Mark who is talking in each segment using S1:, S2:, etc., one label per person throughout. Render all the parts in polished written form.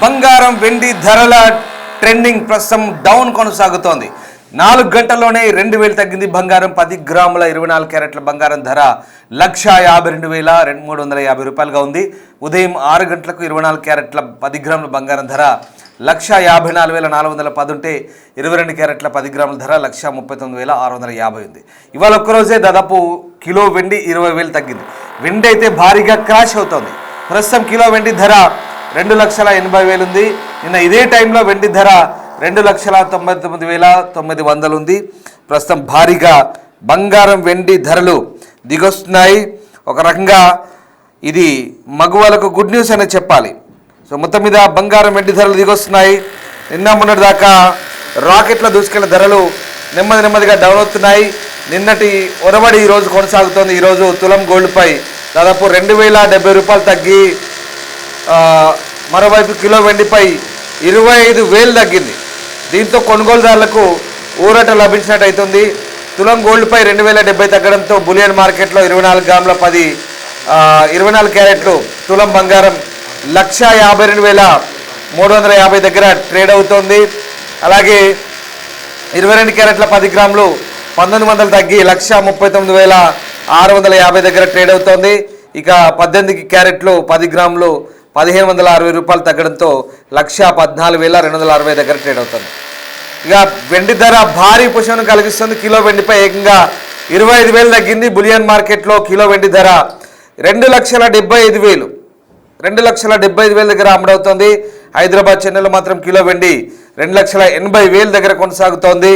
S1: బంగారం వెండి ధరల ట్రెండింగ్ ప్రస్తుతం డౌన్ కొనసాగుతోంది. 4 గంటల్లోనే 2,000 తగ్గింది బంగారం. 10 గ్రాముల 24 క్యారెట్ల బంగారం ధర 1,52,350 రూపాయలుగా ఉంది. ఉదయం 6 గంటలకు 24 క్యారెట్ల 10 గ్రాముల బంగారం ధర 1,54,410 ఉంటే 22 క్యారెట్ల 10 గ్రాముల ధర 1,39,650 ఉంది. ఇవాళ ఒక్కరోజే దాదాపు కిలో వెండి 20,000 తగ్గింది. వెండి అయితే భారీగా క్రాష్ అవుతోంది. ప్రస్తుతం కిలో వెండి ధర 2,80,000 ఉంది. నిన్న ఇదే టైంలో వెండి ధర 2,99,900 ఉంది. ప్రస్తుతం భారీగా బంగారం వెండి ధరలు దిగొస్తున్నాయి. ఒక రకంగా ఇది మగువలకు గుడ్ న్యూస్ అనే చెప్పాలి. సో మొత్తం మీద బంగారం వెండి ధరలు దిగొస్తున్నాయి. నిన్న మొన్నటి దాకా రాకెట్ల దూసుకెళ్లిన ధరలు నెమ్మదిగా డౌన్ అవుతున్నాయి. నిన్నటి ఒరవడి ఈరోజు కొనసాగుతోంది. ఈరోజు తులం గోల్డ్పై దాదాపు 2,070 రూపాయలు తగ్గి మరోవైపు కిలో వెండిపై 25,000 తగ్గింది. దీంతో కొనుగోలుదారులకు ఊరట లభించినట్టు అవుతుంది. తులం గోల్డ్పై 2,070 తగ్గడంతో బులియన్ మార్కెట్లో 24 గ్రాముల 24 క్యారెట్లు తులం బంగారం 1,52,350 దగ్గర ట్రేడ్ అవుతోంది. అలాగే 22 క్యారెట్ల 10 గ్రాములు 1,900 తగ్గి 1,39,650 దగ్గర ట్రేడ్ అవుతోంది. ఇక 18 క్యారెట్లు 10 గ్రాములు 1,560 రూపాయలు తగ్గడంతో 1,14,260 దగ్గర ట్రేడ్ అవుతుంది. ఇక వెండి ధర భారీ పుషను కలిగిస్తుంది. కిలో వెండిపై ఏకంగా 25,000 తగ్గింది. బులియన్ మార్కెట్లో కిలో వెండి ధర 2,75,000 2,75,000 దగ్గర అమ్ముడవుతోంది. హైదరాబాద్ చెన్నైలో మాత్రం కిలో వెండి 2,80,000 దగ్గర కొనసాగుతోంది.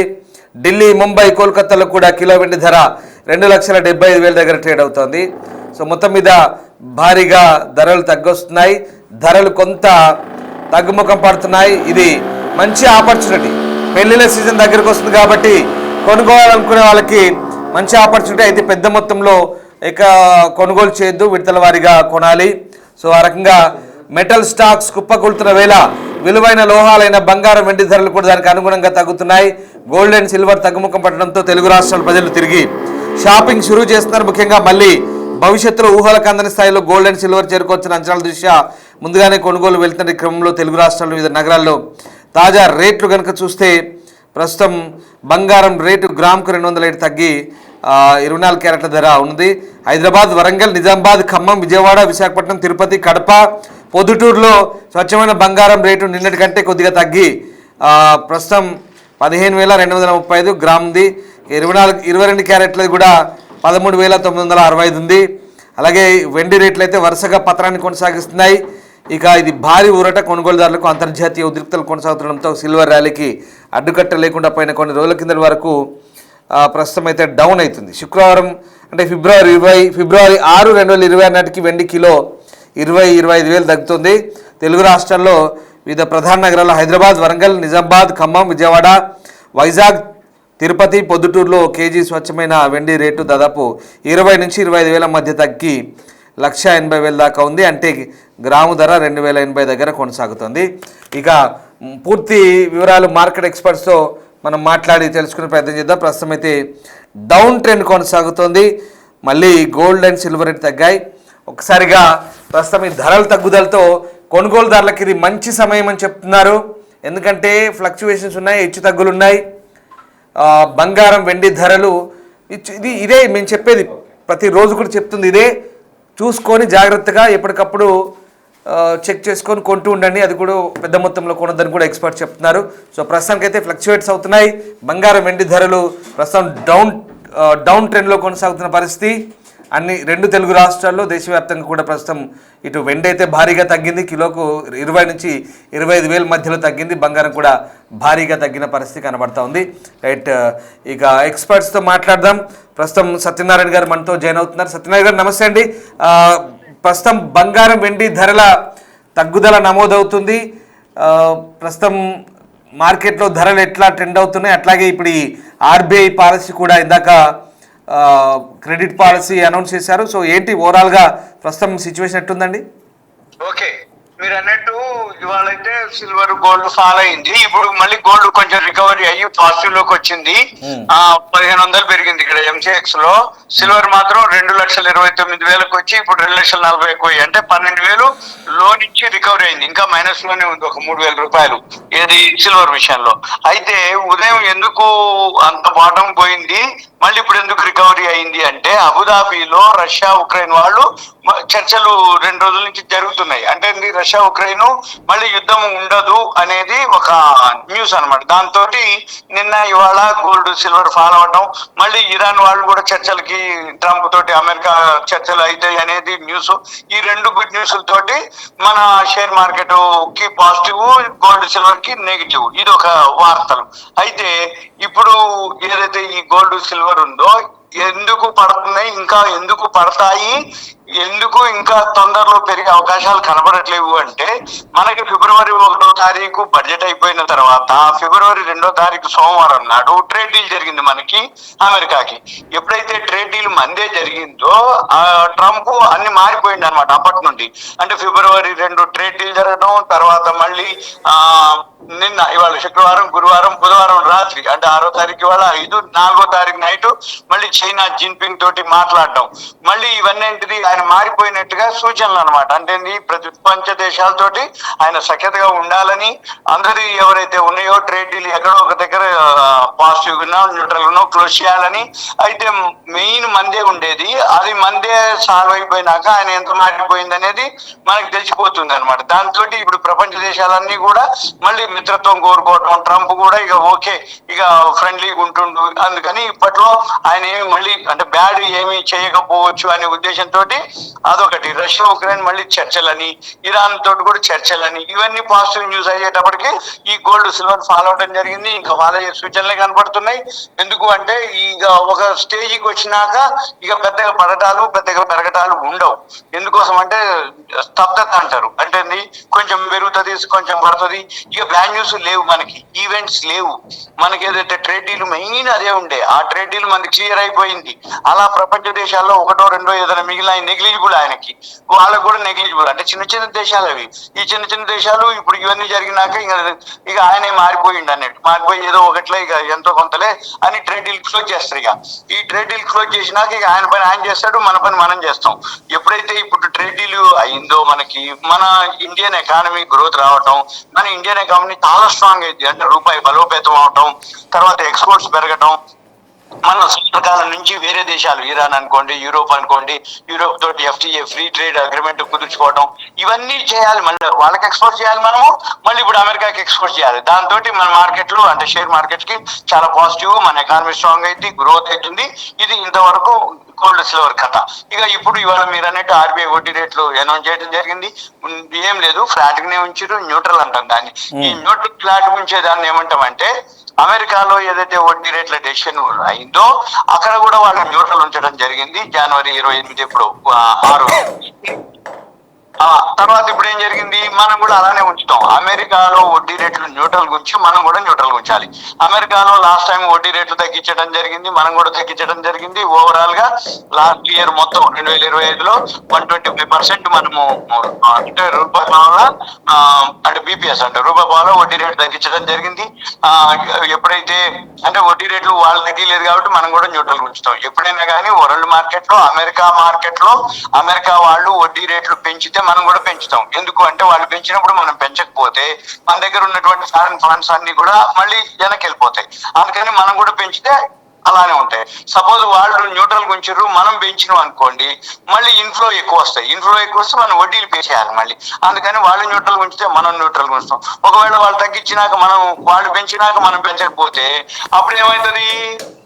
S1: ఢిల్లీ ముంబై కోల్కతాలో కూడా కిలో వెండి ధర 2,75,000 దగ్గర ట్రేడ్ అవుతోంది. సో మొత్తం మీద భారీగా ధరలు తగ్గొస్తున్నాయి. ధరలు కొంత తగ్గుముఖం పడుతున్నాయి. ఇది మంచి ఆపర్చునిటీ. పెళ్లిళ్ళ సీజన్ దగ్గరకు వస్తుంది కాబట్టి కొనుగోవాలనుకునే వాళ్ళకి మంచి ఆపర్చునిటీ. అయితే పెద్ద మొత్తంలో ఇక కొనుగోలు చేయొద్దు, విడతల వారీగా కొనాలి. సో ఆ రకంగా మెటల్ స్టాక్స్ కుప్పకూలుతున్న వేళ విలువైన లోహాలైన బంగారం వెండి ధరలు కూడా దానికి అనుగుణంగా తగ్గుతున్నాయి. గోల్డ్ అండ్ సిల్వర్ తగ్గుముఖం పట్టడంతో తెలుగు రాష్ట్రాల ప్రజలు తిరిగి షాపింగ్ షురూ చేస్తున్నారు. ముఖ్యంగా మళ్ళీ భవిష్యత్తులో ఊహలకు అందని స్థాయిలో గోల్డ్ అండ్ సిల్వర్ చేరుకోవచ్చిన అంచనాల దృష్ట్యా ముందుగానే కొనుగోలు వెళ్తున్న క్రమంలో తెలుగు రాష్ట్రాల వివిధ నగరాల్లో తాజా రేట్లు కనుక చూస్తే ప్రస్తుతం బంగారం రేటు గ్రాముకు 207 తగ్గి 24 క్యారెట్ల ధర ఉంది. హైదరాబాద్, వరంగల్, నిజామాబాద్, ఖమ్మం, విజయవాడ, విశాఖపట్నం, తిరుపతి, కడప, పొద్దుటూరులో స్వచ్ఛమైన బంగారం రేటు నిన్నటి కంటే కొద్దిగా తగ్గి ప్రస్తుతం 15,235 గ్రామ్ ఉంది. 22 క్యారెట్లది కూడా 13,965 ఉంది. అలాగే వెండి రేట్లు అయితే వరుసగా పతనాన్ని కొనసాగిస్తున్నాయి. ఇక ఇది భారీ ఊరట కొనుగోలుదారులకు. అంతర్జాతీయ ఉద్రిక్తలు కొనసాగుతుండడంతో సిల్వర్ ర్యాలీకి అడ్డుకట్ట లేకుండా పోయిన కొన్ని రోజుల కింద వరకు ప్రస్తుతం అయితే డౌన్ అవుతుంది. శుక్రవారం అంటే ఫిబ్రవరి 6, 2020 నాటికి వెండి కిలో 20,000-25,000 తగ్గుతుంది. తెలుగు రాష్ట్రాల్లో వివిధ ప్రధాన నగరాల్లో హైదరాబాద్, వరంగల్, నిజామాబాద్, ఖమ్మం, విజయవాడ, వైజాగ్, తిరుపతి, పొద్దుటూరులో కేజీ స్వచ్ఛమైన వెండి రేటు దాదాపు 20,000-25,000 మధ్య తగ్గి 1,80,000 దాకా ఉంది. అంటే గ్రాము ధర 2,080 దగ్గర కొనసాగుతుంది. ఇక పూర్తి వివరాలు మార్కెట్ ఎక్స్పర్ట్స్తో మనం మాట్లాడి తెలుసుకునే ప్రయత్నం చేద్దాం. ప్రస్తుతం అయితే డౌన్ ట్రెండ్ కొనసాగుతోంది. మళ్ళీ గోల్డ్ అండ్ సిల్వర్ రేట్ తగ్గాయి. ఒకసారిగా ప్రస్తుతం ఈ ధరల తగ్గుదలతో కొనుగోలుదారులకు ఇది మంచి సమయం అని చెప్తున్నారు. ఎందుకంటే ఫ్లక్చువేషన్స్ ఉన్నాయి, హెచ్చు తగ్గులు ఉన్నాయి. బంగారం వెండి ధరలు ఇదే మేము చెప్పేది, ప్రతిరోజు కూడా చెప్తుంది ఇదే. చూసుకొని జాగ్రత్తగా ఎప్పటికప్పుడు చెక్ చేసుకొని కొంటూ ఉండండి. అది కూడా పెద్ద మొత్తంలో కొనొద్దని కూడా ఎక్స్పర్ట్ చెప్తున్నారు. సో ప్రస్తుతానికి అయితే ఫ్లక్చువేట్స్ అవుతున్నాయి. బంగారం వెండి ధరలు ప్రస్తుతం డౌన్ ట్రెండ్లో కొనసాగుతున్న పరిస్థితి. అన్ని 2 తెలుగు రాష్ట్రాల్లో, దేశవ్యాప్తంగా కూడా ప్రస్తుతం ఇటు వెండి అయితే భారీగా తగ్గింది. కిలోకు 20,000-25,000 మధ్యలో తగ్గింది. బంగారం కూడా భారీగా తగ్గిన పరిస్థితి కనబడతా ఉంది. రైట్, ఇక ఎక్స్పర్ట్స్తో మాట్లాడదాం. ప్రస్తుతం సత్యనారాయణ గారు మనతో జాయిన్ అవుతున్నారు. సత్యనారాయణ గారు నమస్తే అండి. ప్రస్తుతం బంగారం వెండి ధరల తగ్గుదల నమోదవుతుంది. ప్రస్తుతం మార్కెట్లో ధరలు ఎట్లా ట్రెండ్ అవుతున్నాయి, అట్లాగే ఇప్పుడు ఈ ఆర్బీఐ పాలసీ కూడా ఇందాక క్రెడిట్ పాలసీ అనౌన్స్ చేశారు. సో ఏంటి ఓవరాల్గా ప్రస్తుతం సిచ్యువేషన్ ఎట్టుందండి?
S2: ఓకే, మీరు అన్నట్టు ఇవాళైతే సిల్వర్ గోల్డ్ ఫాల్ అయింది. ఇప్పుడు మళ్ళీ గోల్డ్ కొంచెం రికవరీ అయ్యి పాజిటివ్ లోకి వచ్చింది. 1500 పెరిగింది ఇక్కడ ఎంసీఎక్స్ లో. సిల్వర్ మాత్రం 2,29,000 వచ్చి ఇప్పుడు 2,40,000 అంటే 12,000 లో నుంచి రికవరీ అయింది. ఇంకా మైనస్ లోనే ఉంది ఒక 3,000 రూపాయలు ఏది సిల్వర్ విషయంలో. అయితే ఉదయం ఎందుకు అంత బాటం పోయింది, మళ్ళీ ఇప్పుడు ఎందుకు రికవరీ అయింది అంటే అబుదాబిలో రష్యా ఉక్రెయిన్ వాళ్ళు చర్చలు 2 రోజుల నుంచి జరుగుతున్నాయి. అంటే రష్యా ఉక్రెయిన్ మళ్ళీ యుద్ధం ఉండదు అనేది ఒక న్యూస్ అనమాట. దాంతో నిన్న ఇవాళ గోల్డ్ సిల్వర్ ఫాల్ అవటం, మళ్ళీ ఇరాన్ వాళ్ళు కూడా చర్చలకి ట్రంప్ తోటి అమెరికా చర్చలు అవుతాయి అనేది న్యూస్. ఈ 2 గుడ్ న్యూస్ తోటి మన షేర్ మార్కెట్ కి పాజిటివ్, గోల్డ్ సిల్వర్ కి నెగిటివ్. ఇది ఒక వార్తలు. అయితే ఇప్పుడు ఏదైతే ఈ గోల్డ్ సిల్వర్ ఉందో ఎందుకు పడుతున్నాయి, ఇంకా ఎందుకు పడతాయి, ఎందుకు ఇంకా తొందరలో పెరిగే అవకాశాలు కనబడట్లేవు అంటే మనకి ఫిబ్రవరి 1వ తారీఖు బడ్జెట్ అయిపోయిన తర్వాత ఫిబ్రవరి 2వ తారీఖు సోమవారం నాడు ట్రేడ్ డీల్ జరిగింది మనకి అమెరికాకి. ఎప్పుడైతే ట్రేడ్ డీల్ మందే జరిగిందో ట్రంప్ అన్ని మారిపోయింది అనమాట అప్పటి నుండి. అంటే ఫిబ్రవరి 2 ట్రేడ్ డీల్ జరగడం, తర్వాత మళ్ళీ నిన్న ఇవాళ శుక్రవారం, గురువారం, బుధవారం రాత్రి అంటే 6వ తారీఖు ఇవాళ 5, 4వ తారీఖు నైట్ మళ్ళీ చైనా జిన్పింగ్ తోటి మాట్లాడడం, మళ్ళీ ఇవన్నీ ఆయన మారిపోయినట్టుగా సూచనలు అనమాట. అంటే ప్రపంచ దేశాలతోటి ఆయన సఖ్యతగా ఉండాలని, అందరి ఎవరైతే ఉన్నాయో ట్రేడ్ డీల్ ఎక్కడో ఒక దగ్గర పాజిటివ్ గా న్యూట్రల్ గా క్లోజ్ చేయాలని. అయితే మెయిన్ మందే ఉండేది, అది మందే సాల్వ్ అయిపోయినాక ఆయన ఎంత మారిపోయింది అనేది మనకు తెలిసిపోతుంది అనమాట. దాంతో ఇప్పుడు ప్రపంచ దేశాలన్నీ కూడా మళ్ళీ మిత్రత్వం కోరుకోవటం, ట్రంప్ కూడా ఇక ఓకే ఇక ఫ్రెండ్లీగా ఉంటుండు, అందుకని ఇప్పట్లో ఆయన ఏమి మళ్ళీ అంటే బ్యాడ్ ఏమి చేయకపోవచ్చు అనే ఉద్దేశంతో అదొకటి. రష్యా ఉక్రెయిన్ మళ్ళీ చర్చలని, ఇరాన్ తోటి కూడా చర్చలని, ఇవన్నీ పాజిటివ్ న్యూస్ అయ్యేటప్పటికి ఈ గోల్డ్ సిల్వర్ ఫాలో అవడం జరిగింది. ఇంకా ఫాలో అయ్యే సూచనలే కనపడుతున్నాయి. ఎందుకు అంటే ఇక ఒక స్టేజ్కి వచ్చినాక ఇక పెద్దగా పడటాలు పెద్దగా పెరగటాలు ఉండవు. ఎందుకోసం అంటే స్తబ్దత అంటారు. అంటే కొంచెం పెరుగుతుంది, కొంచెం పడుతుంది. ఇక బ్యాడ్ న్యూస్ లేవు, మనకి ఈవెంట్స్ లేవు. మనకి ఏదైతే ట్రేడ్ డీల్ మెయిన్ అదే ఉండే, ఆ ట్రేడ్ డీల్ మనకి క్లియర్ అయిపోయింది. అలా ప్రపంచ దేశాల్లో 1, 2 ఏదైనా మిగిలిన నెగ్లిజిబుల్, ఆయనకి వాళ్ళకు కూడా నెగ్లిజిబుల్. అంటే చిన్న చిన్న దేశాలు అవి. ఈ చిన్న చిన్న దేశాలు ఇప్పుడు ఇవన్నీ జరిగినాక ఇక ఆయనే మారిపోయింది అన్నట్టు. మారిపోయి ఏదో ఒకట్లే ఇక ఎంతో కొంతలే అని ట్రేడ్ డీల్ క్లోజ్ చేస్తారు. ఇక ఈ ట్రేడ్ డీల్ క్లోజ్ చేసినాక ఇక ఆయన పని ఆయన చేస్తాడు, మన పని మనం చేస్తాం. ఎప్పుడైతే ఇప్పుడు ట్రేడ్ డీల్ అయిందో మనకి మన ఇండియన్ ఎకానమీ గ్రోత్ రావటం, మన ఇండియన్ ఎకానమీ చాలా స్ట్రాంగ్ అయింది. అంటే రూపాయి బలోపేతం అవటం, తర్వాత ఎక్స్పోర్ట్స్ పెరగటం, మన సంవత్సరాల నుంచి వేరే దేశాలు ఇరాన్ అనుకోండి, యూరోప్ అనుకోండి, యూరోప్ తోటి FTA ఫ్రీ ట్రేడ్ అగ్రిమెంట్ కుదుర్చుకోవడం, ఇవన్నీ చేయాలి. మళ్ళీ వాళ్ళకి ఎక్స్పోర్ట్ చేయాలి మనము, మళ్ళీ ఇప్పుడు అమెరికాకి ఎక్స్పోర్ట్ చేయాలి. దాంతో మన మార్కెట్లు అంటే షేర్ మార్కెట్ కి చాలా పాజిటివ్, మన ఎకానమీ స్ట్రాంగ్ అయింది, గ్రోత్ అవుతుంది. ఇది ఇంతవరకు గోల్డ్ సిల్వర్ కథ. ఇక ఇప్పుడు ఇవాళ మీరు అన్నట్టు RBI వడ్డీ రేట్లు అనౌన్స్ చేయడం జరిగింది. ఏం లేదు, ఫ్లాట్ గానే ఉంచారు, న్యూట్రల్ అంటాం దాన్ని. ఈ న్యూట్రల్ ఫ్లాట్ ఉంచే దాన్ని ఏమంటామంటే అమెరికాలో ఏదైతే వడ్డీ రేట్ల డెసిషన్ అయిందో అక్కడ కూడా వాళ్ళు న్యూట్రల్ ఉంచడం జరిగింది. జనవరి 28 ఇప్పుడు 6. తర్వాత ఇప్పుడు ఏం జరిగింది, మనం కూడా అలానే ఉంచుతాం. అమెరికాలో వడ్డీ రేట్లు న్యూట్రల్ గురించి మనం కూడా న్యూట్రల్ ఉంచాలి. అమెరికాలో లాస్ట్ టైం వడ్డీ రేట్లు తగ్గించడం జరిగింది, మనం కూడా తగ్గించడం జరిగింది. ఓవరాల్ గా లాస్ట్ ఇయర్ మొత్తం 2025లో 125% మనము అంటే రూపాయి పావల అంటే BPS అంటే రూపాయి పావల వడ్డీ రేటు తగ్గించడం జరిగింది. ఎప్పుడైతే అంటే వడ్డీ రేట్లు వాళ్ళు తగ్గలేదు కాబట్టి మనం కూడా న్యూట్రల్ ఉంచుతాం. ఎప్పుడైనా కానీ వరల్డ్ మార్కెట్ లో అమెరికా వాళ్ళు వడ్డీ రేట్లు పెంచితే మనం కూడా పెంచుతాం. ఎందుకు అంటే వాళ్ళు పెంచినప్పుడు మనం పెంచకపోతే మన దగ్గర ఉన్నటువంటి ఫారెన్ ఫండ్స్ అన్ని కూడా మళ్ళీ వెనక్కి వెళ్ళిపోతాయి. అందుకని మనం కూడా పెంచితే అలానే ఉంటాయి. సపోజ్ వాళ్ళు న్యూట్రల్ ఉంచారు, మనం పెంచినాం అనుకోండి, మళ్ళీ ఇన్ఫ్లో ఎక్కువ వస్తాయి. ఇన్ఫ్లో ఎక్కువ వస్తే మనం వడ్డీలు పే చేయాలి మళ్ళీ. అందుకని వాళ్ళు న్యూట్రల్ ఉంచితే మనం న్యూట్రల్ ఉంచుతాం. ఒకవేళ వాళ్ళు తగ్గించినాక వాళ్ళు పెంచినాక మనం పెంచకపోతే అప్పుడు ఏమవుతుంది,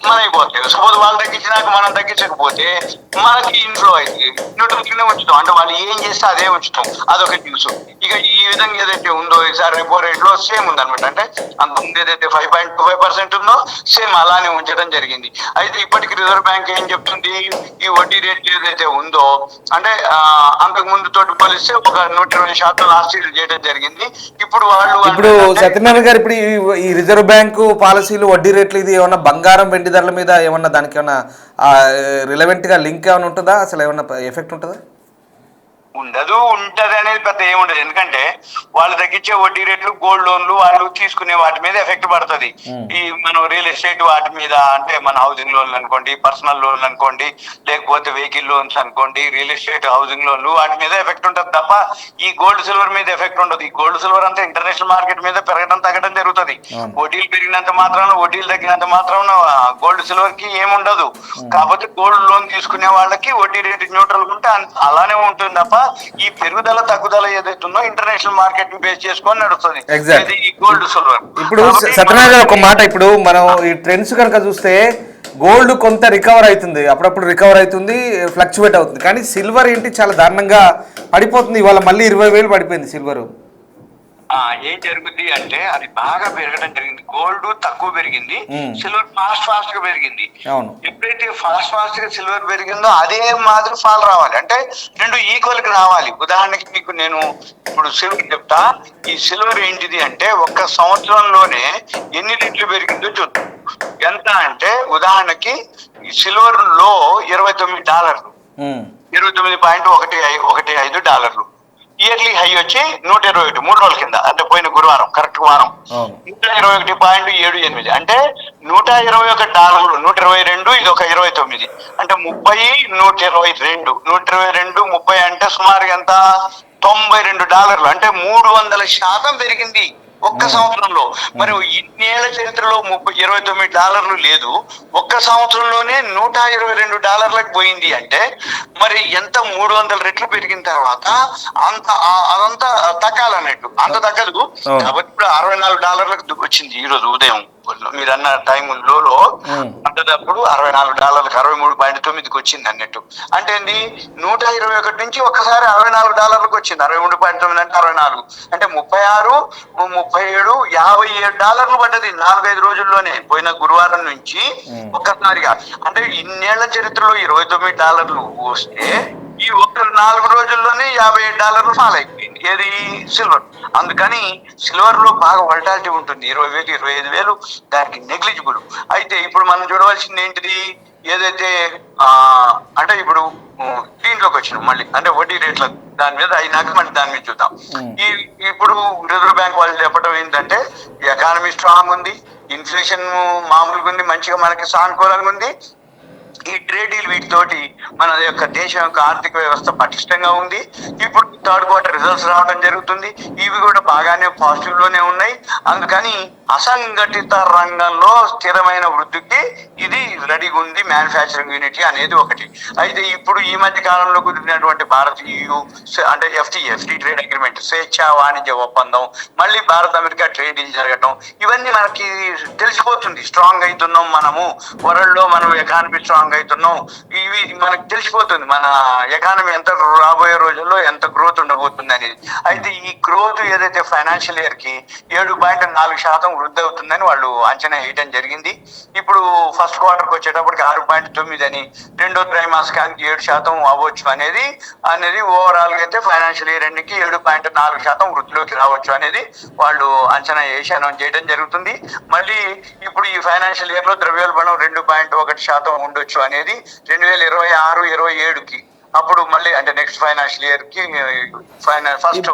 S2: మనైపోతాయి. సపోజ్ వాళ్ళు తగ్గించినాక మనం తగ్గించకపోతే మనకి ఇన్ఫ్లో అవుతుంది. న్యూట్రల్ కింద ఉంచుతాం, అంటే వాళ్ళు ఏం చేస్తే అదే ఉంచుతాం. అదొక న్యూస్. ఇక ఈ విధంగా ఏదైతే ఉందో ఈసారి రెపో రేట్ లో సేమ్ ఉందన్నమాట. అంటే అంతకుముందు ఏదైతే 5.25% ఉందో సేమ్ అలానే ఉంచడం జరిగింది. అయితే ఇప్పటికి రిజర్వ్ బ్యాంక్ ఏం చెప్తుంది, ఈ వడ్డీ రేట్ ఏదైతే ఉందో అంటే అంతకు ముందు తోటి పోలిస్తే ఒక 120% లాస్ట్ ఇయర్ చేయడం జరిగింది. ఇప్పుడు
S1: సత్యనారాయణ గారు ఇప్పుడు ఈ రిజర్వ్ బ్యాంకు పాలసీలు వడ్డీ రేట్లు ఇది ఏమన్నా బంగారం వెండి ధరల మీద ఏమన్నా దానికి ఏమన్నా రిలవెంట్ గా లింక్ ఏమైనా ఉంటుందా, అసలు ఏమన్నా ఎఫెక్ట్ ఉంటుందా?
S2: ఉండదు, ఉంటది అనేది పెద్ద ఏముండదు. ఎందుకంటే వాళ్ళు తగ్గించే వడ్డీ రేట్లు, గోల్డ్ లోన్లు వాళ్ళు తీసుకునే వాటి మీద ఎఫెక్ట్ పడుతుంది. ఈ మనం రియల్ ఎస్టేట్ వాటి మీద, అంటే మన హౌసింగ్ లోన్లు అనుకోండి, పర్సనల్ లోన్లు అనుకోండి, లేకపోతే వెహికల్ లోన్స్ అనుకోండి, రియల్ ఎస్టేట్ హౌసింగ్ లోన్లు వాటి మీద ఎఫెక్ట్ ఉంటుంది తప్ప ఈ గోల్డ్ సిల్వర్ మీద ఎఫెక్ట్ ఉండదు. ఈ గోల్డ్ సిల్వర్ అంతా ఇంటర్నేషనల్ మార్కెట్ మీద పెరగడం తగ్గడం జరుగుతుంది. వడ్డీలు పెరిగినంత మాత్రాన, వడ్డీలు తగ్గినంత మాత్రాన గోల్డ్ సిల్వర్ కి ఏముండదు. కాకపోతే గోల్డ్ లోన్ తీసుకునే వాళ్ళకి వడ్డీ రేటు న్యూట్రల్ ఉంటే అలానే ఉంటుంది తప్ప ఈ పెరుగుదల తగ్గుదల ఏదైతుందో ఇంటర్నేషనల్ మార్కెట్ ని బేస్ చేసుకొని నడుస్తుంది ఈ గోల్డ్ సిల్వర్.
S1: ఇప్పుడు సత్యనారాయణ గారు ఒక మాట, ఇప్పుడు మనం ఈ ట్రెండ్స్ కనుక చూస్తే గోల్డ్ కొంత రికవర్ అవుతుంది, అప్పుడప్పుడు రికవర్ అవుతుంది, ఫ్లక్చువేట్ అవుతుంది, కానీ సిల్వర్ ఏంటి చాలా దారుణంగా పడిపోతుంది. ఇవాళ మళ్ళీ 20,000 పడిపోయింది సిల్వర్.
S2: ఏం జరుగుద్ది అంటే అది బాగా పెరగడం జరిగింది. గోల్డ్ తక్కువ పెరిగింది, సిల్వర్ ఫాస్ట్ గా పెరిగింది. ఎప్పుడైతే ఫాస్ట్ గా సిల్వర్ పెరిగిందో అదే మాదిరి ఫాల్ రావాలి, అంటే రెండు ఈక్వల్ కి రావాలి. ఉదాహరణకి మీకు నేను ఇప్పుడు సిల్వర్ చెప్తా. ఈ సిల్వర్ ఏంటిది అంటే ఒక్క సంవత్సరంలోనే ఎన్ని రెట్లు పెరిగిందో చూద్దాం. ఎంత అంటే ఉదాహరణకి ఈ సిల్వర్ లో $29, $29.15. ఇయర్లీ హై వచ్చి 121, 3 రోజుల కింద, అంటే పోయిన గురువారం, కరెక్ట్ వారం, $121.78. అంటే $121, 122, ఇది ఒక 29, అంటే 30, 122, 122, 30 అంటే సుమారు ఎంత, $92, అంటే 300% పెరిగింది ఒక్క సంవత్సరంలో. మరి ఇన్నేళ్ల చరిత్రలో $29 లేదు, ఒక్క సంవత్సరంలోనే $122 పోయింది. అంటే మరి ఎంత 300 రెట్లు పెరిగిన తర్వాత అదంతా తగ్గాలన్నట్టు, అంత తగ్గదు. కాబట్టి ఇప్పుడు $64 వచ్చింది ఈ రోజు ఉదయం. మీరు అన్న టైం లోలో అంతప్పుడు $64, 63.9కి వచ్చింది అన్నట్టు. అంటే 121 నుంచి ఒక్కసారి $64 వచ్చింది. 63.9 అంటే 64, అంటే 36, 37, $57 పడ్డది 4-5 రోజుల్లోనే, పోయిన గురువారం నుంచి ఒక్కసారిగా. అంటే ఇన్నేళ్ల చరిత్రలో $29 వస్తే ఈ ఒక్క 4 రోజుల్లోనే $57 ఫాల్ అయిపోయింది ఏది, సిల్వర్. అందుకని సిల్వర్ లో బాగా వల్టాలిటీ ఉంటుంది. 20,000, 25,000 దానికి నెగ్లిజిబుల్. అయితే ఇప్పుడు మనం చూడవలసింది ఏంటిది, ఏదైతే అంటే ఇప్పుడు దీంట్లోకి వచ్చినాం మళ్ళీ, అంటే వడ్డీ రేట్ల దాని మీద అయినాక మళ్ళీ దాని మీద చూద్దాం. ఇప్పుడు రిజర్వ్ బ్యాంక్ వాళ్ళు చెప్పడం ఏంటంటే ఎకానమీ స్ట్రాంగ్ ఉంది, ఇన్ఫ్లేషన్ మామూలుగా ఉంది, మంచిగా మనకి సానుకూలంగా ఉంది. ఈ ట్రేడ్ డీల్ వీటితోటి మన యొక్క దేశం యొక్క ఆర్థిక వ్యవస్థ పటిష్టంగా ఉంది. ఇప్పుడు థర్డ్ క్వార్టర్ రిజల్ట్స్ రావడం జరుగుతుంది, ఇవి కూడా బాగానే పాజిటివ్ లోనే ఉన్నాయి. అందుకని అసంఘటిత రంగంలో స్థిరమైన వృద్ధికి ఇది రెడీగా ఉంది మ్యానుఫ్యాక్చరింగ్ యూనిటీ అనేది ఒకటి. అయితే ఇప్పుడు ఈ మధ్య కాలంలో కుదిరినటువంటి భారత్ EU అంటే FTA, ఫ్రీ ట్రేడ్ అగ్రిమెంట్, స్వేచ్ఛ వాణిజ్య ఒప్పందం, మళ్ళీ భారత్ అమెరికా ట్రేడ్ డీల్ జరగటం, ఇవన్నీ మనకి తెలిసిపోతుంది. స్ట్రాంగ్ అవుతున్నాం మనము, వరల్డ్ లో మనం ఎకానమీ స్ట్రాంగ్ అవుతున్నాం, ఇవి మనకు తెలిసిపోతుంది మన ఎకానమీ ఎంత రాబోయే రోజుల్లో ఎంత గ్రోత్ ఉండబోతుంది అనేది. అయితే ఈ గ్రోత్ ఏదైతే ఫైనాన్షియల్ ఇయర్ కి 7.4% వృద్ధి అవుతుందని వాళ్ళు అంచనా వేయడం జరిగింది. ఇప్పుడు ఫస్ట్ క్వార్టర్కి వచ్చేటప్పటికి 6.9 అని, రెండో త్రైమాసికానికి 7% అవ్వచ్చు అనేది ఓవరాల్ గా అయితే ఫైనాన్షియల్ ఇయర్ ఎండ్కి 7.4% వృద్ధిలోకి రావచ్చు అనేది వాళ్ళు అంచనా వేసి అనౌన్స్ చేయడం జరుగుతుంది. మళ్ళీ ఇప్పుడు ఈ ఫైనాన్షియల్ ఇయర్ లో ద్రవ్యోల్బణం 2.1% ఉండొచ్చు అనేది 2026-27కి, అప్పుడు మళ్ళీ అంటే నెక్స్ట్ ఫైనాన్షియల్ ఇయర్ కి ఫస్ట్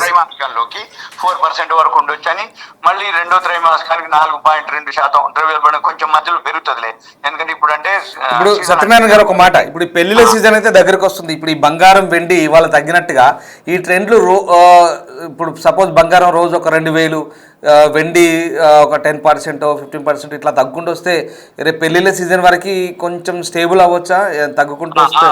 S2: త్రైమాసికంలోకి 4% వరకు ఉండొచ్చు అని, మళ్ళీ రెండో త్రైమాసికానికి 4.2% ద్రవ్యోల్బణం కొంచెం మధ్యలో పెరుగుతుందిలే. ఎందుకంటే ఇప్పుడు అంటే
S1: ఇప్పుడు సత్యనారాయణ గారు ఒక మాట, ఇప్పుడు పెళ్లిళ్ళ సీజన్ అయితే దగ్గరకు వస్తుంది. ఇప్పుడు ఈ బంగారం వెండి ఇవాళ తగ్గినట్టుగా ఈ ట్రెండ్లు ఇప్పుడు సపోజ్ బంగారం రోజు ఒక 2,000, వెండి ఒక 10%, 15% ఇట్లా తగ్గుకుంటూ వస్తే రేపు పెళ్లిళ్ళ సీజన్ వరకు కొంచెం స్టేబుల్ అవ్వచ్చా? తగ్గుకుంటూ వస్తే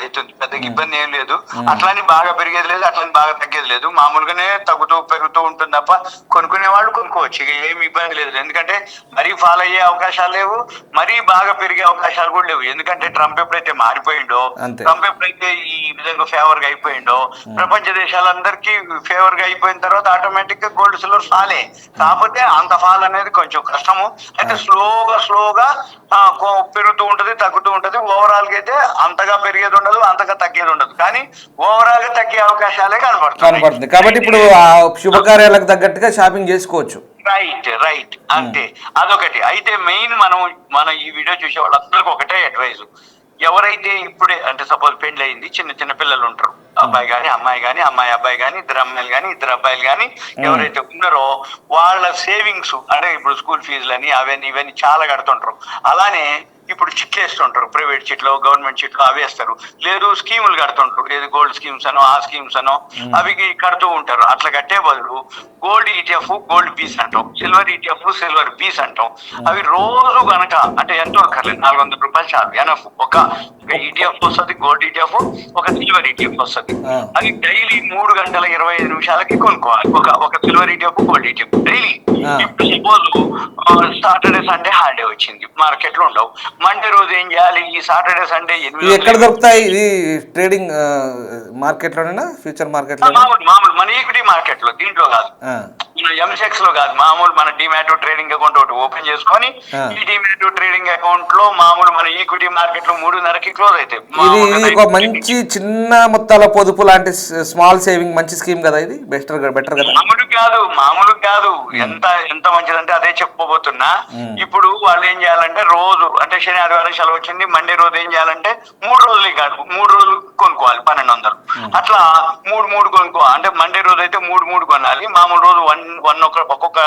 S2: అవుతుంది, పెద్దగా ఇబ్బంది ఏం లేదు. అట్లాని బాగా పెరిగేది లేదు, అట్లని బాగా తగ్గేది లేదు, మామూలుగానే తగ్గుతూ పెరుగుతూ ఉంటుంది తప్ప కొనుక్కునే వాళ్ళు కొనుక్కోవచ్చు, ఇక ఏమి ఇబ్బంది లేదు. ఎందుకంటే మరీ ఫాలో అయ్యే అవకాశాలు లేవు, మరీ బాగా పెరిగే అవకాశాలు కూడా లేవు. ఎందుకంటే ట్రంప్ ఎప్పుడైతే మారిపోయిండో, ట్రంప్ ఎప్పుడైతే ఈ విధంగా ఫేవర్ గా అయిపోయిండో, ప్రపంచ దేశాలందరికీ ఫేవర్ గా అయిపోయిన తర్వాత ఆటోమేటిక్ గా గోల్డ్ సిల్వర్ ఫాలే. కాకపోతే అంత ఫాల్ అనేది కొంచెం కష్టము. అయితే స్లోగా పెరుగుతూ ఉంటది, తగ్గుతూ ఉంటది. ఓవరాల్ గా అయితే అంతగా పెరిగేది ఉండదు, అంతగా తగ్గేది ఉండదు, కానీ ఓవరాల్ గా తగ్గే అవకాశాలే కనబడుతుంది.
S1: కాబట్టి ఇప్పుడు శుభకార్యాలకు తగ్గట్టుగా షాపింగ్ చేసుకోవచ్చు.
S2: రైట్ అంతే, అదొకటి. అయితే మెయిన్ మన ఈ వీడియో చూసే వాళ్ళందరికీ ఒకటే అడ్వైజ్, ఎవరైతే ఇప్పుడే అంటే సపోజ్ పెళ్లి అయింది, చిన్న చిన్న పిల్లలు ఉంటారు, అబ్బాయి గాని అమ్మాయి గాని, అమ్మాయి అబ్బాయి గాని, ఇద్దరు అమ్మాయిలు గాని ఇద్దరు అబ్బాయిలు గాని ఎవరైతే ఉన్నారో వాళ్ళ సేవింగ్స్ అంటే ఇప్పుడు స్కూల్ ఫీజులని అవన్నీ ఇవన్నీ చాలా కడుతుంటారు. అలానే ఇప్పుడు చిట్లు వేస్తుంటారు, ప్రైవేట్ చిట్లు, గవర్నమెంట్ చిట్లు అవి వేస్తారు. లేదు స్కీములు కడుతుంటారు, ఏది గోల్డ్ స్కీమ్స్ అనో ఆ స్కీమ్స్ అనో అవి కడుతూ ఉంటారు. అట్లా కట్టే బదులు గోల్డ్ ఈటీఎఫ్ గోల్డ్ పీస్ అంటాం, సిల్వర్ ఈటీఎఫ్ సిల్వర్ పీస్ అంటాం. అవి రోజు గనక అంటే ఎంతో అక్కర్లేదు, 400 రూపాయలు చాలు ఎనఫ్. ఒక ఈటీఎఫ్ వస్తుంది, గోల్డ్ ఈటీఎఫ్, ఒక సిల్వర్ ఈటీఎఫ్ వస్తుంది. అది డైలీ 3 గంటల 25 నిమిషాలకి కొనుక్కోవాలి, ఒక silver ETF gold ETF daily. ఇప్పుడు సపోజ్ సాటర్డే సండే హాలిడే వచ్చింది, మార్కెట్లు ఉండవు, మండే రోజు ఏం చేయాలి? ఈ సాటర్డే సండే
S1: ఎక్కడ దొరుకుతాయి ఇది? ట్రేడింగ్ మార్కెట్ లోనేనా, ఫ్యూచర్ మార్కెట్ లో?
S2: మామూలు మన ఈక్విటీ మార్కెట్ లో, దీంట్లో కాదు, మన ఎంసెక్స్ లో కాదు, మామూలు మన డిమాట్ ట్రేడింగ్ అకౌంట్ ఒకటి ఓపెన్ చేసుకొని ఈ డిమాట్ ట్రేడింగ్ అకౌంట్ లో మామూలు మన ఈక్విటీ మార్కెట్ లో 3:30కి క్లోజ్ అవుతాయి.
S1: ఇది ఒక మంచి చిన్న మొత్తాల పొదుపు లాంటి స్మాల్ సేవింగ్ మంచి స్కీమ్ కదా ఇది, బెటర్ కదా?
S2: మామూలు కాదు, ఎంత మంచిదంటే అదే చెప్పుకోబోతున్నా. ఇప్పుడు వాళ్ళు ఏం చేయాలంటే రోజు అంటే శని ఆదివారం సెలవు వచ్చింది, మండే రోజు ఏం చేయాలంటే 3 రోజులు కాదు 3 రోజులు కొనుక్కోవాలి 1200. అట్లా 3 కొనుక్కోవాలి. అంటే మండే రోజు అయితే 3 కొనాలి, మామూలు రోజు ఒక్కొక్క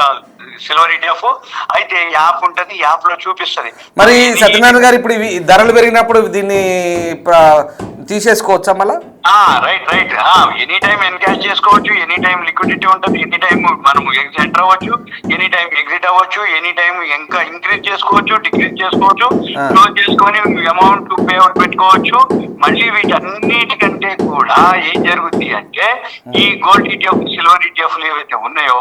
S2: సిల్వర్ ఈటీఎఫ్. అయితే యాప్ ఉంటది, యాప్ లో చూపిస్తుంది.
S1: మరి సత్యనారాయణ గారు ఇప్పుడు ధరలు పెరిగినప్పుడు దీన్ని తీసేసుకోవచ్చా మళ్ళా?
S2: రైట్ ఎనీ టైం ఎన్కాష్ చేసుకోవచ్చు, ఎనీ టైం లిక్విడిటీ ఉంటుంది, ఎనీ టైం మనం ఎంటర్ అవ్వచ్చు, ఎనీ టైం ఎగ్జిట్ అవ్వచ్చు, ఎనీ టైం ఇంకా ఇంక్రీజ్ చేసుకోవచ్చు, డిక్రీజ్ చేసుకోవచ్చు, క్లోజ్ చేసుకొని అమౌంట్ పే అవుట్ పెట్టుకోవచ్చు. మళ్ళీ వీటన్నిటికంటే కూడా ఏం జరుగుతుంది అంటే ఈ గోల్డ్ ఈటీఎఫ్ సిల్వర్ ఈటీఎఫ్లు ఏవైతే ఉన్నాయో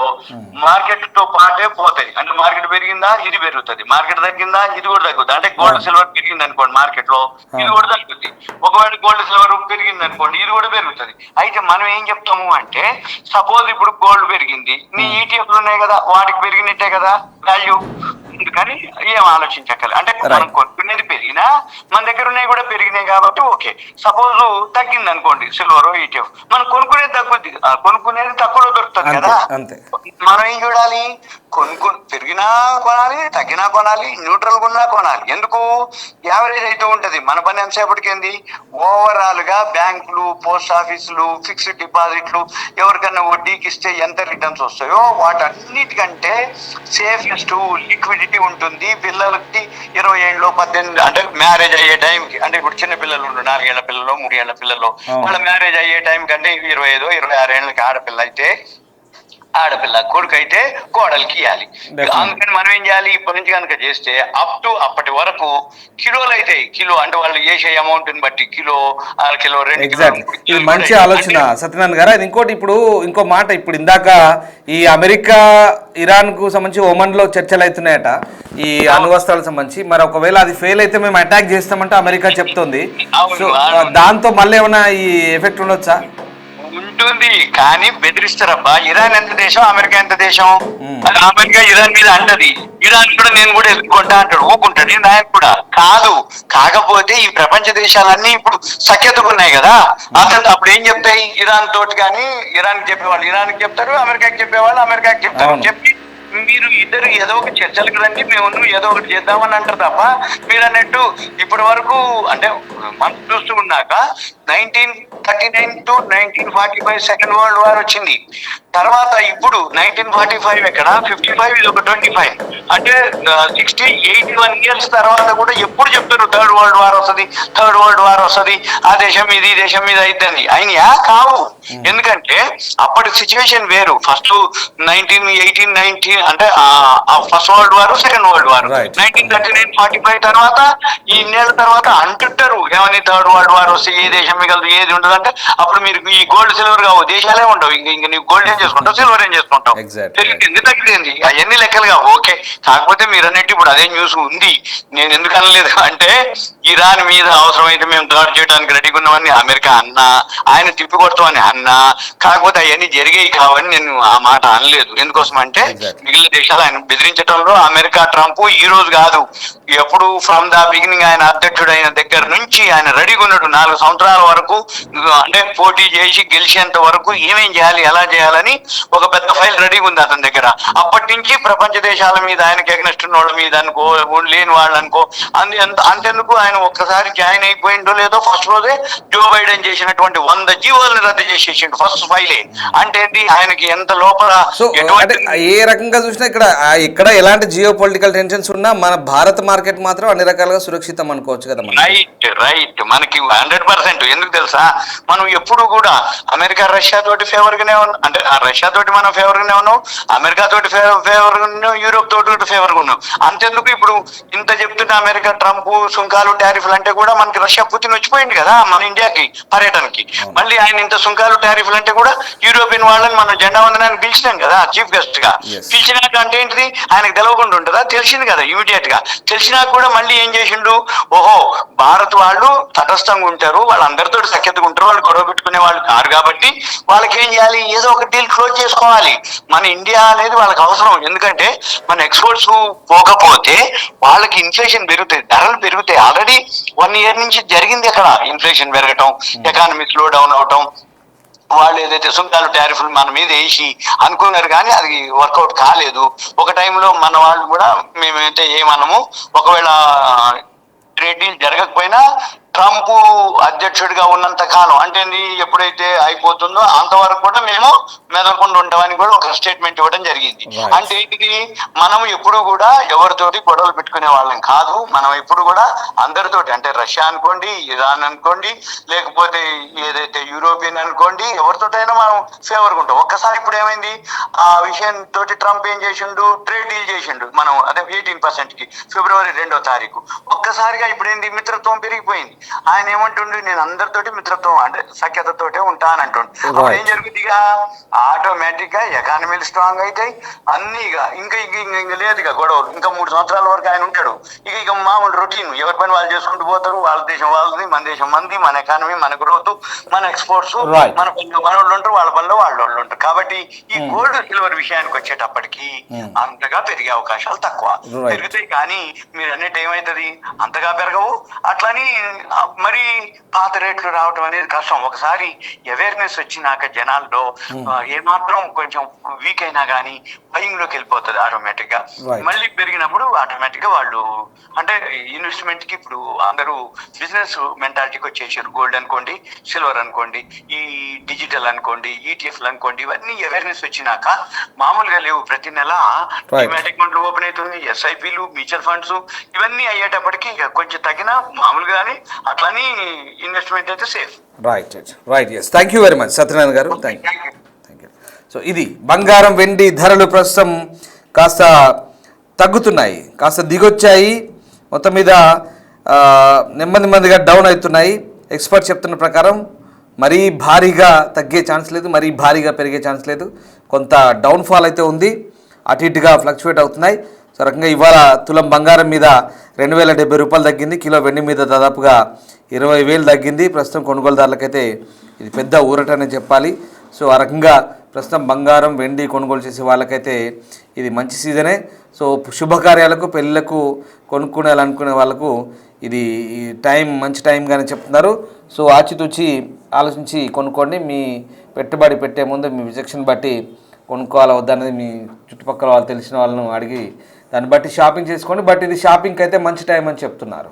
S2: మార్కెట్ తో పాటే పోతాయి. అంటే మార్కెట్ పెరిగిందా ఇది పెరుగుతుంది, మార్కెట్ తగ్గిందా ఇది కూడా తగ్గుతుంది. అంటే గోల్డ్ సిల్వర్ పెరిగింది అనుకోండి మార్కెట్ లో, ఇది కూడా తగ్గుతుంది. ఒకవేళ గోల్డ్ సిల్వర్ పెరిగింది అనుకోండి ఇది కూడా పెరుగుతుంది. అయితే మనం ఏం చెప్తాము అంటే సపోజ్ ఇప్పుడు గోల్డ్ పెరిగింది, నీ ఈటీఎఫ్లు ఉన్నాయి కదా వాటికి పెరిగినట్టే కదా వాల్యూ, అందుకని ఏం ఆలోచించక్కర్లేదు. అంటే మనం కొనుక్కునేది పెరిగినా మన దగ్గర ఉన్నాయి కూడా పెరిగినాయి కాబట్టి ఓకే. సపోజ్ తగ్గింది అనుకోండి సిల్వర్ ఈటీఎఫ్, మనం కొనుక్కునేది తగ్గుద్ది, కొనుక్కునేది తక్కువలో దొరుకుతుంది కదా. మనం ఏం చూడాలి? పెరిగినా కొనాలి, తగ్గినా కొనాలి, న్యూట్రల్ కొన్నా కొనాలి. ఎందుకు? యావరేజ్ అయితే ఉంటది. మన పని ఎంతసేపటికింది? ఓవరాల్ గా బ్యాంకులు, పోస్ట్ ఆఫీసులు, ఫిక్స్డ్ డిపాజిట్లు ఎవరికన్నా వడ్డీకి ఇస్తే ఎంత రిటర్న్స్ వస్తాయో వాటన్నిటికంటే సేఫెస్ట్ లిక్విడిటీ ఉంటుంది. పిల్లలకి 20 ఏళ్ళు 18 అంటే మ్యారేజ్ అయ్యే టైంకి, అంటే ఇప్పుడు చిన్న పిల్లలు ఉండు 4 ఏళ్ల పిల్లలు 3 ఏళ్ల పిల్లలు, వాళ్ళ మ్యారేజ్ అయ్యే టైం కంటే 25 26 ఏళ్ళకి ఆడపిల్ల కొడుకు అయితే కోడలికి ఇవ్వాలి. అందుకని మనం ఏం చేయాలి? ఇప్పటి నుంచి కనుక చేస్తే అప్ టు అప్పటి వరకు కిలోలు అవుతాయి. కిలో అంటే వాళ్ళు చేసే అమౌంట్ ని బట్టి కిలో, 1/2 కిలో, 2 కిలో.
S1: ఇది మంచి ఆలోచన సత్యనారాయణ గారు. అది ఇంకోటి, ఇప్పుడు ఇంకో మాట, ఇప్పుడు ఇందాక ఈ అమెరికా ఇరాన్ కు సంబంధించి ఒమన్ లో చర్చలు అవుతున్నాయట ఈ అణువస్త్రాలకు సంబంధించి. మరి ఒకవేళ అది ఫెయిల్ అయితే మేము అటాక్ చేస్తామంటే అమెరికా చెప్తుంది. సో దాంతో మళ్ళీ ఏమైనా ఈ ఎఫెక్ట్ ఉండొచ్చా?
S2: ఉంటుంది, కానీ బెదిరిస్తారబ్బా. ఇరాన్ ఎంత దేశం, అమెరికా ఎంత దేశం? అమెరికా ఇరాన్ మీద అంటది, ఇరాన్ కూడా నేను కూడా ఎదుర్కొంటా అంటాడు, ఊకుంటాడు. ఆయన కూడా కాదు. కాకపోతే ఈ ప్రపంచ దేశాలన్నీ ఇప్పుడు సఖ్యతగా ఉన్నాయి కదా, అసలు అప్పుడు ఏం చెప్తాయి? ఇరాన్ తోటి కానీ ఇరాన్ చెప్పేవాళ్ళు ఇరాన్కి చెప్తారు, అమెరికాకి చెప్పేవాళ్ళు అమెరికాకి చెప్తారు. చెప్పి మీరు ఇద్దరు ఏదో ఒక చర్చలకు రండి, మేము ఏదో ఒకటి చేద్దామని అంటారు తప్ప మీరు అన్నట్టు ఇప్పటి వరకు అంటే మనం చూస్తూ ఉన్నాక 1939 to 1945 సెకండ్ వరల్డ్ వార్ వచ్చింది. తర్వాత ఇప్పుడు 1945 ఎక్కడ 55 ఇది ఒక 25 అంటే 81 years తర్వాత కూడా ఎప్పుడు చెప్తారు థర్డ్ వరల్డ్ వార్ వస్తుంది, ఆ దేశం మీద ఈ దేశం మీద అయిద్దని. అయినా కావు. ఎందుకంటే అప్పటి సిచ్యువేషన్ వేరు. ఫస్ట్ 1918 అంటే first world war, second world war. 1939-45 తర్వాత ఈ ఇన్నేళ్ల తర్వాత అంటుంటారు ఏమని, థర్డ్ వరల్డ్ వార్ వస్తే ఏ దేశం మిగలదు, ఏది ఉండదు అంటే అప్పుడు మీరు ఈ గోల్డ్ సిల్వర్ కావు, దేశాలే ఉండవు. ఇంక నీకు గోల్డ్ ఏం చేసుకుంటావు, సిల్వర్ ఏం చేసుకుంటాం, పెరిగింది తగ్గింది, అవన్నీ లెక్కలుగా ఓకే. కాకపోతే మీరు అన్నట్టు ఇప్పుడు అదే న్యూస్ ఉంది. నేను ఎందుకు అనలేదు అంటే ఇరాన్ మీద అవసరమైతే మేము దాడి చేయడానికి రెడీగా ఉన్నామని అమెరికా అన్నా, ఆయన తిప్పి కొడతామని అన్నా, కాకపోతే అవన్నీ జరిగాయి కావని నేను ఆ మాట అనలేదు. ఎందుకోసం అంటే మిగిలిన దేశాలు ఆయన బెదిరించడంలో అమెరికా, ట్రంప్ ఈ రోజు కాదు, ఎప్పుడు ఫ్రమ్ ద బిగినింగ్ ఆయన అధ్యక్షుడు అయిన దగ్గర నుంచి ఆయన రెడీగా ఉన్నాడు. 4 సంవత్సరాల వరకు అంటే పోటీ చేసి గెలిచేంత వరకు ఏమేం చేయాలి, ఎలా చేయాలని ఒక పెద్ద ఫైల్ రెడీగా ఉంది అతని దగ్గర. అప్పటి నుంచి ప్రపంచ దేశాల మీద ఆయనకి ఎగ్నెస్ట్ ఉన్న వాళ్ళ మీద అనుకో, లేని వాళ్ళు అనుకో, అంతెందుకు ఆయన ఒక ఒక్కసారి జాయిన్ అయిపోయిందో లేదో ఫస్ట్ రోజే జో బైడెన్ చేసినటువంటి 100 జీవోలను రద్దు చేసేసిండు ఫస్ట్ ఫైలే. అంటే ఏంటి, ఆయనకి ఎంత లోపల
S1: సో అంటే ఏ రకంగా చూసినా ఇక్కడ ఎలాంటి జియో పొలిటికల్ టెన్షన్స్ ఉన్నా మన భారత మార్కెట్ మాత్రం అన్ని రకాలుగా సురక్షితం అనుకోవచ్చు కదా.
S2: రైట్ మనకి 100%. ఎందుకు తెలుసా, మనం ఎప్పుడు కూడా అమెరికా రష్యా తోటి ఫేవర్ గానే ఉన్నాం, అంటే రష్యా తోటి మనం ఫేవర్ గానే ఉన్నాం, అమెరికా తోటి ఫేవర్ గా ఉన్నాం, యూరోప్ తోటి ఫేవర్ గా ఉన్నాం. అంతెందుకు ఇప్పుడు ఇంత చెప్తున్న అమెరికా ట్రంప్ సుంకాలు టారిఫ్లు అంటే కూడా మనకి రష్యా పుతిన్ వచ్చిపోయింది కదా మన ఇండియాకి పర్యటనకి. మళ్ళీ ఆయన ఇంత సుంకాలు టారిఫ్లు అంటే కూడా యూరోపియన్ వాళ్ళని మనం జెండా వందనాన్ని పిలిచినాం కదా చీఫ్ గెస్ట్ గా. పిలిచినాక అంటే ఏంటిది, ఆయనకు తెలవకుండా ఉంటుందా? తెలిసింది కదా ఇమీడియట్ గా. తెలిసినా కూడా మళ్ళీ ఏం చేసిండు, ఓహో భారత్ వాళ్ళు తటస్థంగా ఉంటారు, వాళ్ళందరితో సఖ్యతగా ఉంటారు, వాళ్ళు గొడవ పెట్టుకునే వాళ్ళు కారు కాబట్టి వాళ్ళకి ఏం చేయాలి, ఏదో ఒక డీల్ క్లోజ్ చేసుకోవాలి. మన ఇండియా అనేది వాళ్ళకి అవసరం. ఎందుకంటే మన ఎక్స్పోర్ట్స్ పోకపోతే వాళ్ళకి ఇన్ఫ్లేషన్ పెరుగుతాయి, ధరలు పెరుగుతాయి. ఆల్రెడీ 1 year నుంచి జరిగింది అక్కడ ఇన్ఫ్లేషన్ పెరగటం, ఎకానమీ స్లో డౌన్ అవటం. వాళ్ళు ఏదైతే సుంకాలు టారిఫ్లు మన మీద వేసి అనుకున్నారు కానీ అది వర్కౌట్ కాలేదు. ఒక టైంలో మన వాళ్ళు కూడా మేమైతే ఏమనము, ఒకవేళ ట్రేడ్ డీల్ జరగకపోయినా ట్రంప్ అధ్యక్షుడిగా ఉన్నంత కాలం అంటే ఎప్పుడైతే అయిపోతుందో అంతవరకు కూడా మేము మెదలకుండా ఉంటామని కూడా ఒక స్టేట్మెంట్ ఇవ్వడం జరిగింది. అంటే ఇది మనం ఎప్పుడు కూడా ఎవరితోటి గొడవలు పెట్టుకునే వాళ్ళం కాదు. మనం ఎప్పుడు కూడా అందరితోటి, అంటే రష్యా అనుకోండి, ఇరాన్ అనుకోండి, లేకపోతే ఏదైతే యూరోపియన్ అనుకోండి, ఎవరితోటైనా మనం ఫేవర్గా ఉంటాం. ఒక్కసారి ఇప్పుడు ఏమైంది, ఆ విషయంతో ట్రంప్ ఏం చేసిండు, ట్రేడ్ డీల్ చేసిండు మనం, అదే 18% కి February 2వ తారీఖు. ఒక్కసారిగా ఇప్పుడు ఏంటి, మిత్రత్వం పెరిగిపోయింది. ఆయన ఏమంటుండే, నేను అందరితోటి మిత్రత్వం అంటే సఖ్యతతోటే ఉంటా అని అంటుండే. అప్పుడు ఏం జరుగుతుంది, ఇక ఆటోమేటిక్ గా ఎకానమీలు స్ట్రాంగ్ అవుతాయి అన్ని. ఇంకా లేదు ఇక గొడవలు. ఇంకా 3 సంవత్సరాల వరకు ఆయన ఉంటాడు. ఇక మామూలు రొటీన్, ఎవరి పని వాళ్ళు చేసుకుంటూ పోతారు. వాళ్ళ దేశం వాళ్ళది, మన దేశం మంది, మన ఎకానమీ, మన గ్రోత్, మన ఎక్స్పోర్ట్స్, మన పనిలో మన వాళ్ళు ఉంటారు, వాళ్ళ పనిలో వాళ్ళు ఉంటారు. కాబట్టి ఈ గోల్డ్ సిల్వర్ విషయానికి వచ్చేటప్పటికి అంతగా పెరిగే అవకాశాలు తక్కువ. పెరుగుతాయి కానీ మీరు అన్నట్టు ఏమవుతుంది, అంతగా పెరగవు. అట్లని మరి పాత రేట్లు రావటం అనేది కష్టం. ఒకసారి అవేర్నెస్ వచ్చినాక జనాల్లో ఏమాత్రం కొంచెం వీక్ అయినా కానీ బయింగ్ లోకి వెళ్ళిపోతుంది ఆటోమేటిక్ గా. మళ్ళీ పెరిగినప్పుడు ఆటోమేటిక్ గా వాళ్ళు అంటే ఇన్వెస్ట్మెంట్ కి ఇప్పుడు అందరూ బిజినెస్ మెంటాలిటీకి వచ్చేసారు. గోల్డ్ అనుకోండి, సిల్వర్ అనుకోండి, ఈ డిజిటల్ అనుకోండి, ఈటీఎఫ్లు అనుకోండి, ఇవన్నీ అవేర్నెస్ వచ్చినాక మామూలుగా లేవు. ప్రతి నెల డిమాట్ అకౌంట్లు ఓపెన్ అవుతుంది, ఎస్ఐపీలు, మ్యూచువల్ ఫండ్స్ ఇవన్నీ అయ్యేటప్పటికి కొంచెం తగిన మామూలుగానే అట్లని ఇన్వెస్ట్మెంట్ అయితే safe.
S1: Right yes. Thank you very much Satyanarayana garu. Thank you. So ఇది బంగారం వెండి ధరలు ప్రస్తుతం కాస్త తగ్గుతున్నాయి, కాస్త దిగొచ్చాయి, మొత్తం మీద నెమ్మదిగా డౌన్ అవుతున్నాయి. ఎక్స్పర్ట్ చెప్తున్న ప్రకారం మరీ భారీగా తగ్గే ఛాన్స్ లేదు, మరీ భారీగా పెరిగే ఛాన్స్ లేదు. కొంత డౌన్ఫాల్ అయితే ఉంది, అటు ఇటుగా ఫ్లక్చువేట్ అవుతున్నాయి. సో రకంగా ఇవాళ తులం బంగారం మీద 2070 రూపాయలు తగ్గింది, కిలో వెండి మీద దాదాపుగా 20,000 తగ్గింది. ప్రస్తుతం కొనుగోలుదారులకైతే ఇది పెద్ద ఊరటనే చెప్పాలి. సో ఆ రకంగా ప్రస్తుతం బంగారం వెండి కొనుగోలు చేసే వాళ్ళకైతే ఇది మంచి సీజనే. సో శుభకార్యాలకు, పెళ్ళిళ్ళకు కొనుక్కునేయాలనుకునే వాళ్ళకు ఇది టైం మంచి టైంగానే చెప్తున్నారు. సో ఆచితూచి ఆలోచించి కొనుక్కోండి. మీ పెట్టుబడి పెట్టే ముందు మీ విచక్షణ బట్టి కొనుక్కోవాలా వద్దనేది మీ చుట్టుపక్కల వాళ్ళు తెలిసిన వాళ్ళను అడిగి దాన్ని బట్టి షాపింగ్ చేసుకోండి. బట్ ఇది షాపింగ్కి అయితే మంచి టైం అని చెప్తున్నారు.